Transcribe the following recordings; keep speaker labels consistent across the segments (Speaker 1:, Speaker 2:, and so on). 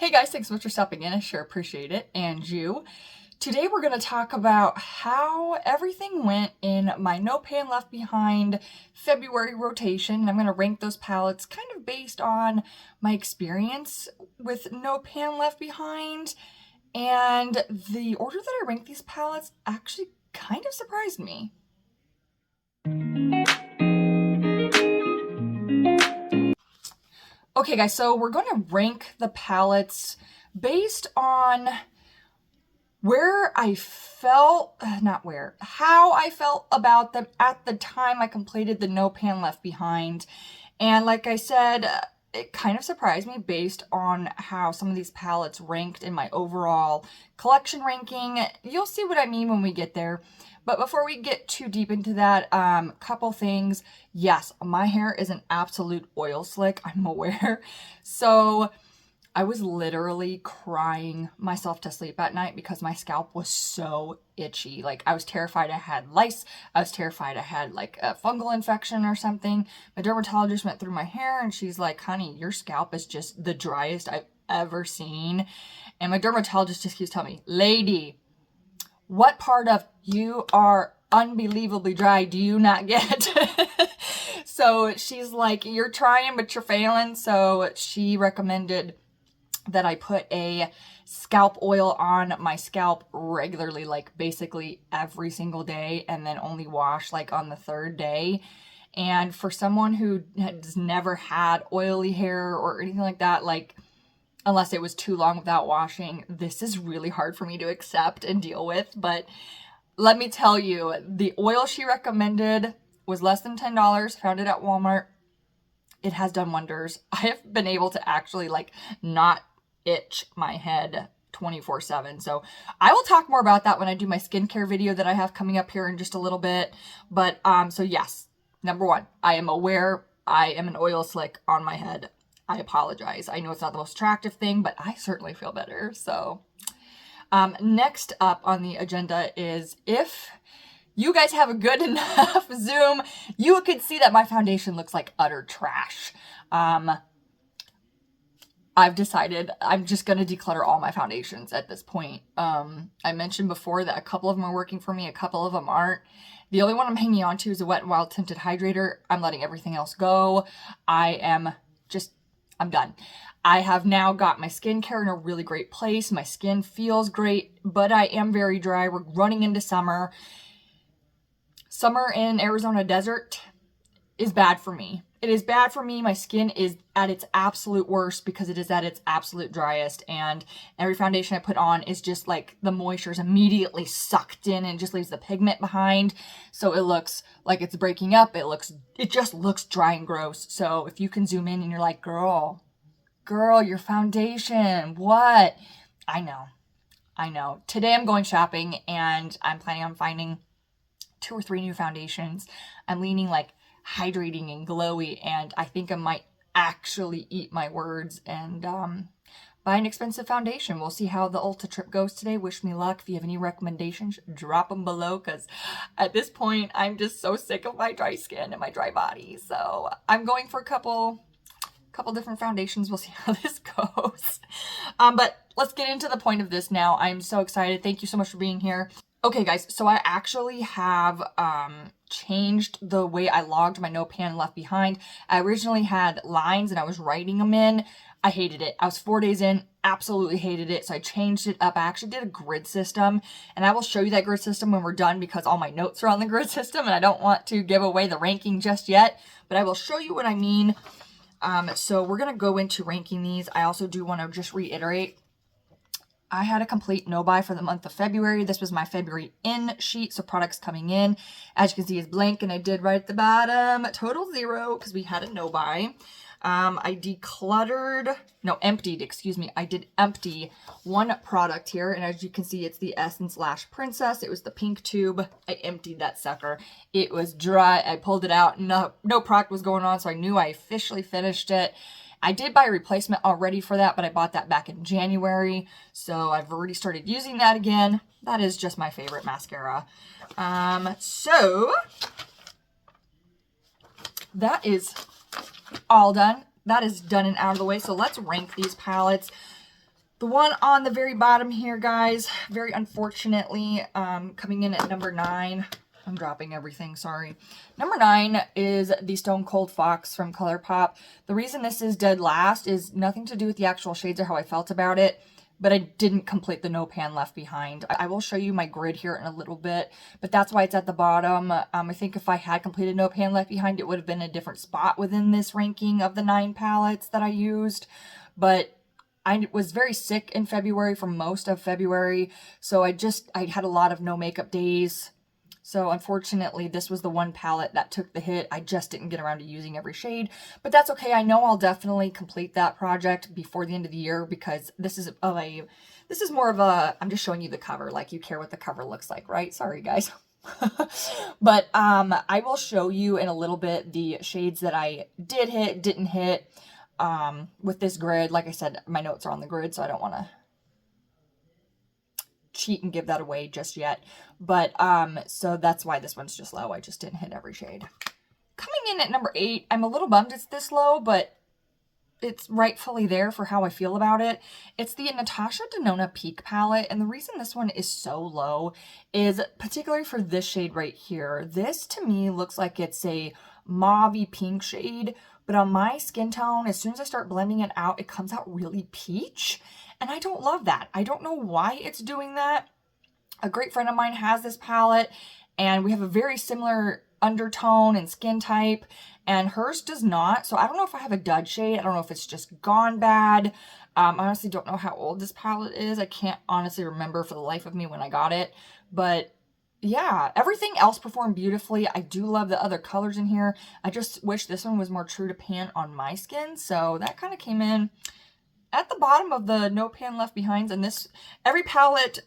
Speaker 1: Hey guys, thanks so much for stopping in. I sure appreciate it. And you. Today we're going to talk about how everything went in my No Pan Left Behind February rotation. I'm going to rank those palettes kind of based on my experience with No Pan Left Behind. And the order that I ranked these palettes actually kind of surprised me. Okay guys, so we're going to rank the palettes based on how I felt about them at the time I completed the No Pan Left Behind. And like I said, it kind of surprised me based on how some of these palettes ranked in my overall collection ranking. You'll see what I mean when we get there. But before we get too deep into that, couple things. Yes, my hair is an absolute oil slick, I'm aware. So I was literally crying myself to sleep at night because my scalp was so itchy. Like, I was terrified I had lice. I was terrified I had like a fungal infection or something. My dermatologist went through my hair and she's like, honey, your scalp is just the driest I've ever seen. And my dermatologist just keeps telling me, lady, what part of you are unbelievably dry do you not get? So she's like, you're trying, but you're failing. So she recommended that I put a scalp oil on my scalp regularly, like basically every single day, and then only wash like on the third day. And for someone who has never had oily hair or anything like that, like unless it was too long without washing, this is really hard for me to accept and deal with. But let me tell you, the oil she recommended was less than $10. Found it at Walmart. It has done wonders. I have been able to actually like not itch my head 24/7. So I will talk more about that when I do my skincare video that I have coming up here in just a little bit. But so yes, number one, I am aware I am an oil slick on my head. I apologize. I know it's not the most attractive thing, but I certainly feel better. So next up on the agenda is, if you guys have a good enough zoom, you could see that my foundation looks like utter trash. I've decided I'm just going to declutter all my foundations at this point. I mentioned before that a couple of them are working for me, a couple of them aren't. The only one I'm hanging on to is a Wet n Wild Tinted Hydrator. I'm letting everything else go. I'm done. I have now got my skincare in a really great place. My skin feels great, but I am very dry. We're running into summer. Summer in Arizona desert is bad for me. It is bad for me. My skin is at its absolute worst because it is at its absolute driest, and every foundation I put on is just like the moisture is immediately sucked in and just leaves the pigment behind. So it looks like it's breaking up. It just looks dry and gross. So if you can zoom in and you're like, girl, your foundation, what? I know. Today I'm going shopping and I'm planning on finding 2 or 3 new foundations. I'm leaning like hydrating and glowy, and I think I might actually eat my words and buy an expensive foundation. We'll see how the Ulta trip goes today. Wish me luck. If you have any recommendations, drop them below, because at this point I'm just so sick of my dry skin and my dry body. So I'm going for a couple different foundations. We'll see how this goes. But let's get into the point of this now. I'm so excited. Thank you so much for being here. Okay guys, so I actually have changed the way I logged my No Pan Left Behind. I originally had lines and I was writing them in. I hated it. I was 4 days in, absolutely hated it. So I changed it up. I actually did a grid system, and I will show you that grid system when we're done because all my notes are on the grid system and I don't want to give away the ranking just yet, but I will show you what I mean. So we're going to go into ranking these. I also do want to just reiterate, I had a complete no buy for the month of February. This was my February in sheet, so products coming in, as you can see, is blank, and I did right at the bottom, total 0, because we had a no buy. I did empty one product here, and as you can see, it's the Essence Lash Princess. It was the pink tube. I emptied that sucker. It was dry. I pulled it out. No product was going on, so I knew I officially finished it. I did buy a replacement already for that, but I bought that back in January, so I've already started using that again. That is just my favorite mascara. So that is all done. That is done and out of the way. So let's rank these palettes. The one on the very bottom here, guys, very unfortunately, coming in at number 9. I'm dropping everything, sorry. Number 9 is the Stone Cold Fox from ColourPop. The reason this is dead last is nothing to do with the actual shades or how I felt about it, but I didn't complete the no pan left behind. I will show you my grid here in a little bit, but that's why it's at the bottom. I think if I had completed no pan left behind, it would have been a different spot within this ranking of the 9 palettes that I used, but I was very sick in February for most of February, so I had a lot of no makeup days. So unfortunately, this was the one palette that took the hit. I just didn't get around to using every shade, but that's okay. I know I'll definitely complete that project before the end of the year because this is more of a, I'm just showing you the cover, like you care what the cover looks like, right? Sorry, guys. But I will show you in a little bit the shades that I did hit, didn't hit, with this grid. Like I said, my notes are on the grid, so I don't want to cheat and give that away just yet. But so that's why this one's just low. I just didn't hit every shade. Coming in at number 8, I'm a little bummed it's this low, but it's rightfully there for how I feel about it. It's the Natasha Denona Peak palette, and the reason this one is so low is particularly for this shade right here. This to me looks like it's a mauve-y pink shade, but on my skin tone, as soon as I start blending it out, it comes out really peach, and I don't love that. I don't know why it's doing that. A great friend of mine has this palette, and we have a very similar undertone and skin type, and hers does not. So I don't know if I have a dud shade. I don't know if it's just gone bad. I honestly don't know how old this palette is. I can't honestly remember for the life of me when I got it, but yeah, everything else performed beautifully. I do love the other colors in here. I just wish this one was more true to pan on my skin. So that kind of came in at the bottom of the no pan left behinds. And this, every palette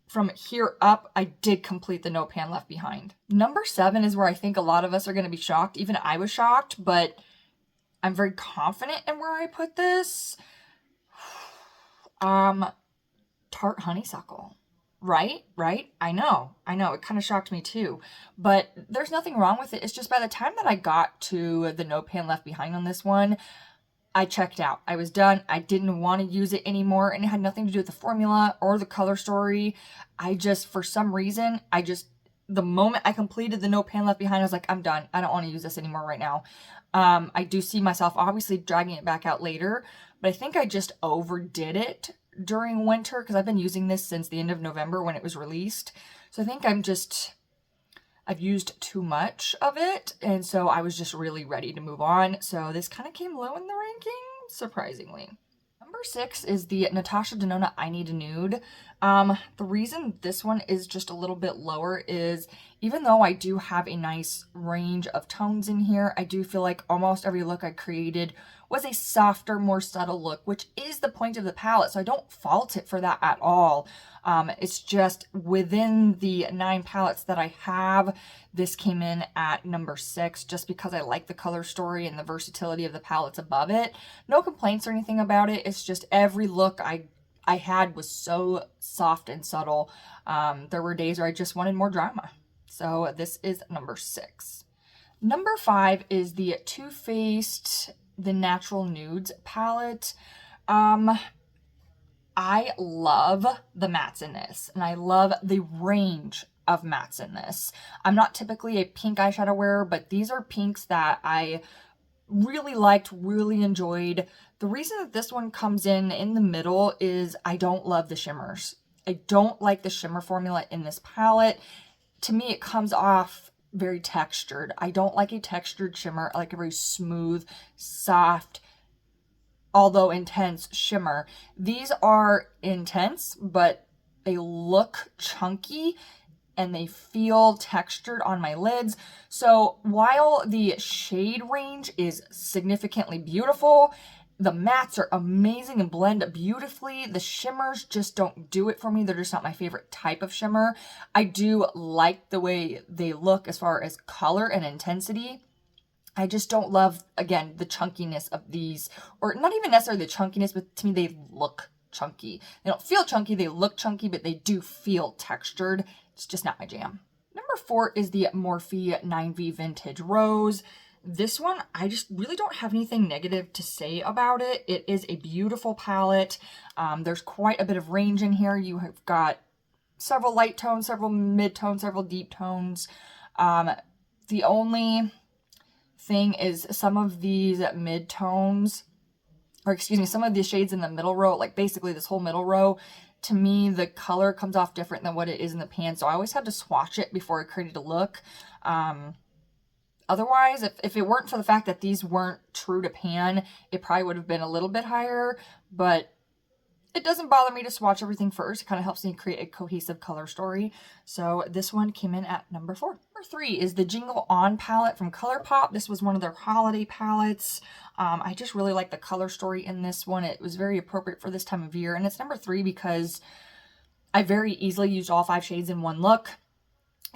Speaker 1: from here up, I did complete the no pan left behind. Number 7 is where I think a lot of us are going to be shocked. Even I was shocked, but I'm very confident in where I put this. Tarte Honeysuckle. Right? I know. It kind of shocked me too. But there's nothing wrong with it. It's just by the time that I got to the no pan left behind on this one, I checked out. I was done. I didn't want to use it anymore, and it had nothing to do with the formula or the color story. I just, for some reason, the moment I completed the no pan left behind, I was like, I'm done. I don't want to use this anymore right now. I do see myself obviously dragging it back out later, but I think I just overdid it during winter because I've been using this since the end of November when it was released. So I think I've used too much of it, and so I was just really ready to move on. So this kind of came low in the ranking, surprisingly. Number 6 is the Natasha Denona I Need a Nude. The reason this one is just a little bit lower is even though I do have a nice range of tones in here, I do feel like almost every look I created was a softer, more subtle look, which is the point of the palette, so I don't fault it for that at all. It's just within the 9 palettes that I have, this came in at number 6 just because I like the color story and the versatility of the palettes above it. No complaints or anything about it. It's just every look I had was so soft and subtle. There were days where I just wanted more drama. So this is number 6. Number 5 is the Too Faced The Natural Nudes palette. I love the mattes in this, and I love the range of mattes in this. I'm not typically a pink eyeshadow wearer, but these are pinks that I really liked, really enjoyed. The reason that this one comes in the middle is I don't love the shimmers. I don't like the shimmer formula in this palette. To me, it comes off very textured. I don't like a textured shimmer. I like a very smooth, soft, although intense shimmer. These are intense, but they look chunky and they feel textured on my lids. So while the shade range is significantly beautiful, the mattes are amazing and blend beautifully. The shimmers just don't do it for me. They're just not my favorite type of shimmer. I do like the way they look as far as color and intensity. I just don't love, again, the chunkiness of these, or not even necessarily the chunkiness, but to me they look chunky. They don't feel chunky, they look chunky, but they do feel textured. It's just not my jam. Number 4 is the Morphe 9V Vintage Rose. This one, I just really don't have anything negative to say about it. It is a beautiful palette. There's quite a bit of range in here. You have got several light tones, several mid tones, several deep tones. The only thing is some of these mid tones, or excuse me, some of the shades in the middle row, like basically this whole middle row, to me, the color comes off different than what it is in the pan. So I always had to swatch it before I created a look. Otherwise, if it weren't for the fact that these weren't true to pan, it probably would have been a little bit higher, but it doesn't bother me to swatch everything first. It kind of helps me create a cohesive color story. So this one came in at number 4. Number 3 is the Jingle On palette from ColourPop. This was one of their holiday palettes. I just really like the color story in this one. It was very appropriate for this time of year. And it's number 3 because I very easily used all 5 shades in one look.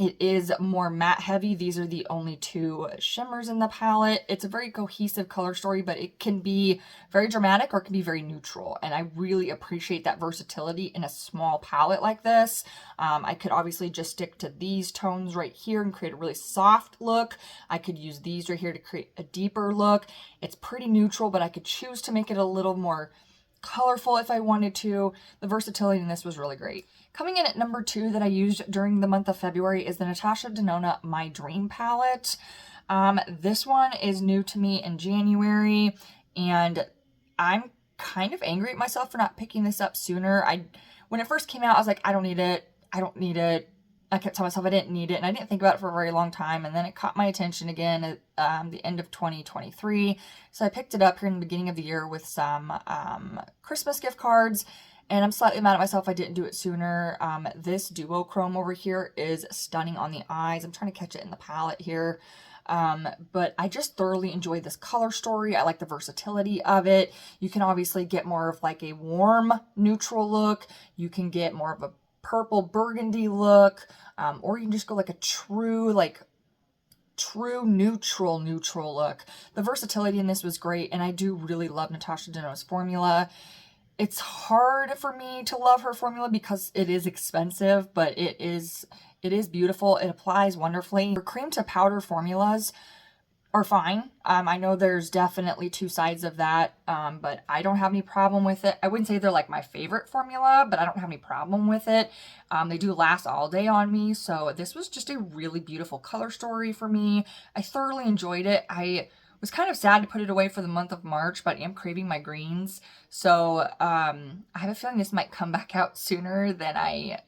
Speaker 1: It is more matte heavy. These are the only 2 shimmers in the palette. It's a very cohesive color story, but it can be very dramatic or it can be very neutral. And I really appreciate that versatility in a small palette like this. I could obviously just stick to these tones right here and create a really soft look. I could use these right here to create a deeper look. It's pretty neutral, but I could choose to make it a little more colorful if I wanted to. The versatility in this was really great. Coming in at number 2 that I used during the month of February is the Natasha Denona My Dream palette. This one is new to me in January, and I'm kind of angry at myself for not picking this up sooner. When it first came out, I was like, I don't need it. I don't need it. I kept telling myself I didn't need it, and I didn't think about it for a very long time, and then it caught my attention again at the end of 2023. So I picked it up here in the beginning of the year with some Christmas gift cards, and I'm slightly mad at myself I didn't do it sooner. This duochrome over here is stunning on the eyes. I'm trying to catch it in the palette here. But I just thoroughly enjoy this color story. I like the versatility of it. You can obviously get more of like a warm neutral look. You can get more of a purple burgundy look, or you can just go like a true neutral look. The versatility in this was great, and I do really love Natasha Denona's formula. It's hard for me to love her formula because it is expensive, but it is beautiful. It applies wonderfully. Her cream to powder formulas are fine. I know there's definitely 2 sides of that, but I don't have any problem with it. I wouldn't say they're like my favorite formula, but I don't have any problem with it. They do last all day on me, so this was just a really beautiful color story for me. I thoroughly enjoyed it. I was kind of sad to put it away for the month of March, but I am craving my greens, so I have a feeling this might come back out sooner than I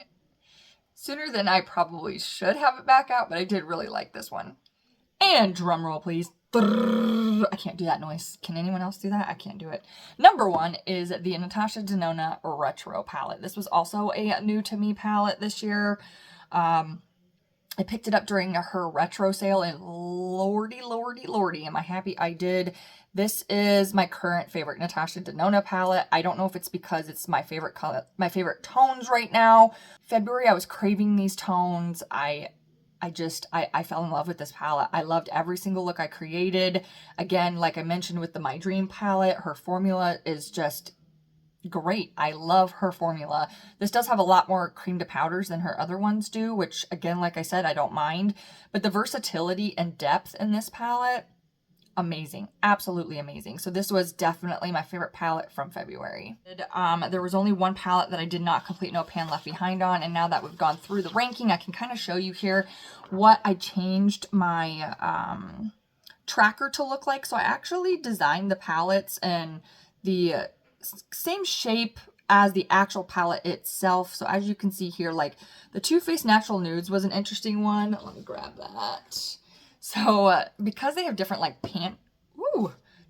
Speaker 1: probably should have it back out, but I did really like this one. And drum roll, please. I can't do that noise. Can anyone else do that? I can't do it. Number 1 is the Natasha Denona Retro palette. This was also a new to me palette this year. I picked it up during her retro sale, and lordy, am I happy I did. This is my current favorite Natasha Denona palette. I don't know if it's because it's my favorite color, my favorite tones right now. February, I was craving these tones. I fell in love with this palette. I loved every single look I created. Again, like I mentioned with the My Dream palette, her formula is just great. I love her formula. This does have a lot more cream to powders than her other ones do, which again, like I said, I don't mind. But the versatility and depth in this palette, amazing. Absolutely amazing. So this was definitely my favorite palette from February. There was only one palette that I did not complete No Pan Left Behind on, and now that we've gone through the ranking, I can kind of show you here what I changed my tracker to look like. So I actually designed the palettes in the same shape as the actual palette itself. So as you can see here, like the Too Faced Natural Nudes was an interesting one. Let me grab that. So because they have different like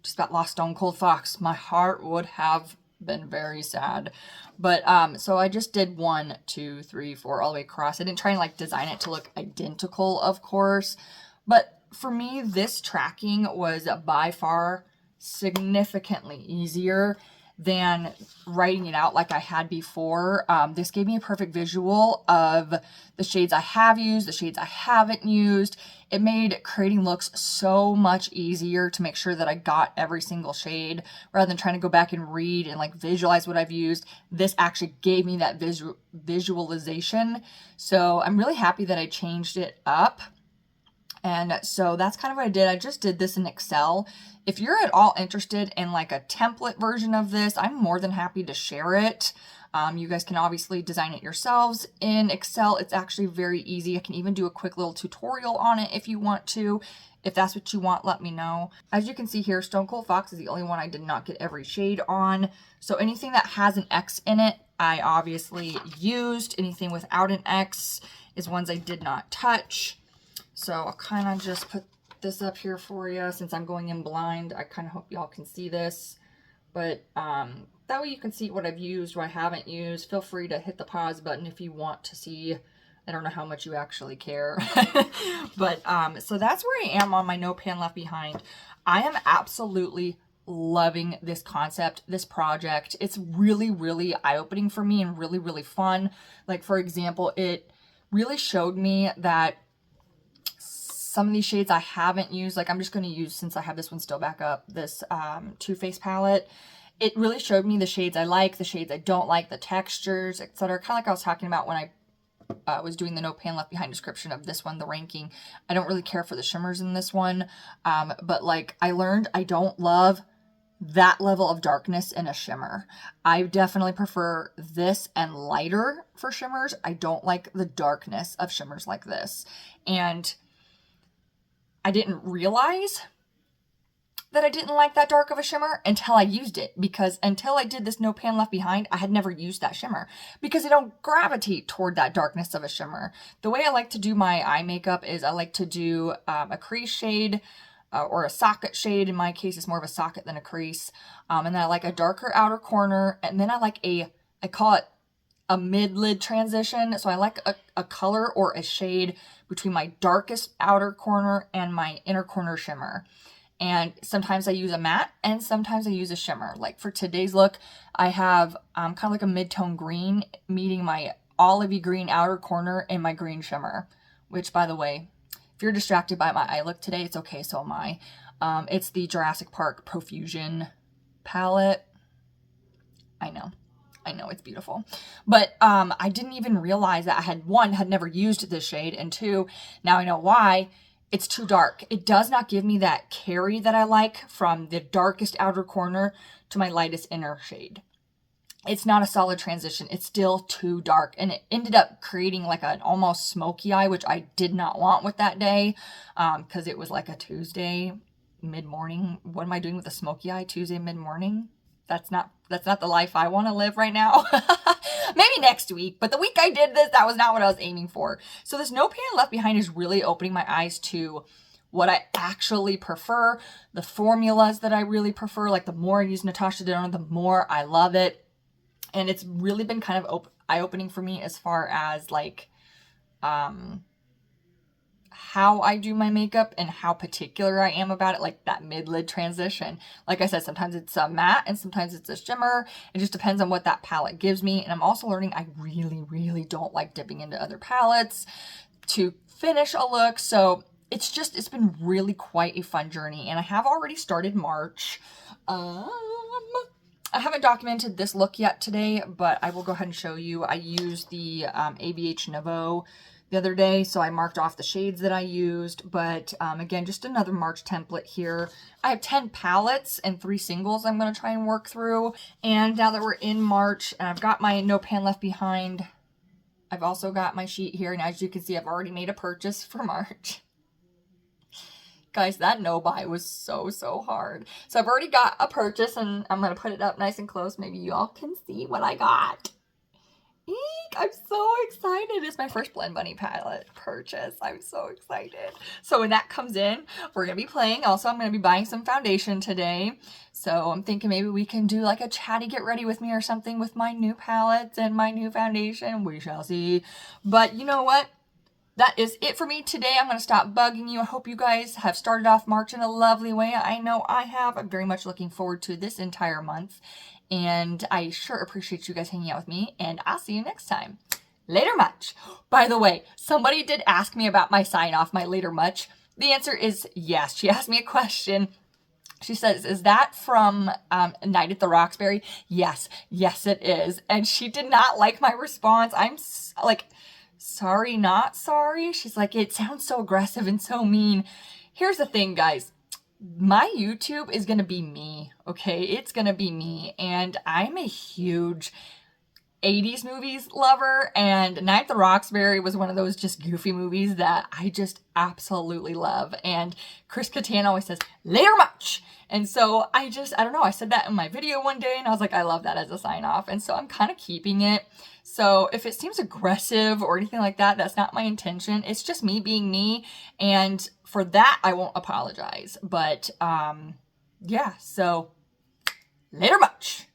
Speaker 1: just about lost Stone Cold Fox. My heart would have been very sad. But so I just did 1, 2, 3, 4 all the way across. I didn't try and like design it to look identical, of course. But for me, this tracking was by far significantly easier than writing it out like I had before. This gave me a perfect visual of the shades I have used, the shades I haven't used. It made creating looks so much easier to make sure that I got every single shade rather than trying to go back and read and like visualize what I've used. This actually gave me that visualization. So I'm really happy that I changed it up. And so that's kind of what I did. I just did this in Excel. If you're at all interested in like a template version of this, I'm more than happy to share it. You guys can obviously design it yourselves in Excel. It's actually very easy. I can even do a quick little tutorial on it if you want to. If that's what you want, let me know. As you can see here, Stone Cold Fox is the only one I did not get every shade on. So anything that has an X in it, I obviously used. Anything without an X is ones I did not touch. So I'll kind of just put this up here for you since I'm going in blind. I kind of hope y'all can see this. But that way you can see what I've used, what I haven't used. Feel free to hit the pause button if you want to see. I don't know how much you actually care. But so that's where I am on my No Pan Left Behind. I am absolutely loving this concept, this project. It's really, really eye-opening for me and really, really fun. Like, for example, it really showed me that some of these shades I haven't used, like I'm just going to use, since I have this one still back up, this Too Faced palette. It really showed me the shades I like, the shades I don't like, the textures, etc. Kind of like I was talking about when I was doing the No Pan Left Behind description of this one, the ranking. I don't really care for the shimmers in this one, but like I learned I don't love that level of darkness in a shimmer. I definitely prefer this and lighter for shimmers. I don't like the darkness of shimmers like this. And I didn't realize that I didn't like that dark of a shimmer until I used it, because until I did this No Pan Left Behind, I had never used that shimmer because I don't gravitate toward that darkness of a shimmer. The way I like to do my eye makeup is I like to do a crease shade or a socket shade. In my case, it's more of a socket than a crease. And then I like a darker outer corner, and then I like I call it a mid-lid transition. So I like a color or a shade between my darkest outer corner and my inner corner shimmer. And sometimes I use a matte and sometimes I use a shimmer. Like for today's look, I have kind of like a mid-tone green meeting my olivey green outer corner and my green shimmer. Which, by the way, if you're distracted by my eye look today, it's okay, so am I. It's the Jurassic Park Profusion palette. I know it's beautiful, but I didn't even realize that I had never used this shade, and two, now I know why. It's too dark. It does not give me that carry that I like from the darkest outer corner to my lightest inner shade. It's not a solid transition. It's still too dark, and it ended up creating like an almost smoky eye, which I did not want with that day, because it was like a Tuesday mid-morning. What am I doing with a smoky eye Tuesday mid-morning? That's not the life I want to live right now. Maybe next week, but the week I did this, that was not what I was aiming for. So this No Pan Left Behind is really opening my eyes to what I actually prefer, the formulas that I really prefer. Like the more I use Natasha Denona, the more I love it. And it's really been kind of eye-opening for me as far as like how I do my makeup and how particular I am about it, like that mid-lid transition. Like I said, sometimes it's a matte and sometimes it's a shimmer. It just depends on what that palette gives me. And I'm also learning I really, really don't like dipping into other palettes to finish a look. So it's been really quite a fun journey. And I have already started March. I haven't documented this look yet today, but I will go ahead and show you. I used the ABH Nouveau the other day, so I marked off the shades that I used, but again, just another March template here. I have 10 palettes and 3 singles I'm going to try and work through, and now that we're in March, and I've got my No Pan Left Behind, I've also got my sheet here, and as you can see, I've already made a purchase for March. Guys, that no buy was so hard. So I've already got a purchase, and I'm going to put it up nice and close. Maybe y'all can see what I got. Eek, I'm so excited. It's my first Blend Bunny palette purchase. I'm so excited. So when that comes in, we're going to be playing. Also, I'm going to be buying some foundation today. So I'm thinking maybe we can do like a chatty get ready with me or something with my new palettes and my new foundation. We shall see. But you know what? That is it for me today. I'm going to stop bugging you. I hope you guys have started off March in a lovely way. I know I have. I'm very much looking forward to this entire month. And I sure appreciate you guys hanging out with me. And I'll see you next time. Later much. By the way, somebody did ask me about my sign off, my later much. The answer is yes. She asked me a question. She says, is that from Night at the Roxbury? Yes. Yes, it is. And she did not like my response. I'm like... sorry, not sorry. She's like, it sounds so aggressive and so mean. Here's the thing, guys. My YouTube is gonna be me, okay? It's gonna be me, and I'm a huge 80s movies lover, and Night at the Roxbury was one of those just goofy movies that I just absolutely love. And Chris Kattan always says, later much. And so I don't know, I said that in my video one day and I was like, I love that as a sign off. And so I'm kind of keeping it. So if it seems aggressive or anything like that, that's not my intention. It's just me being me. And for that, I won't apologize. But yeah, so later much.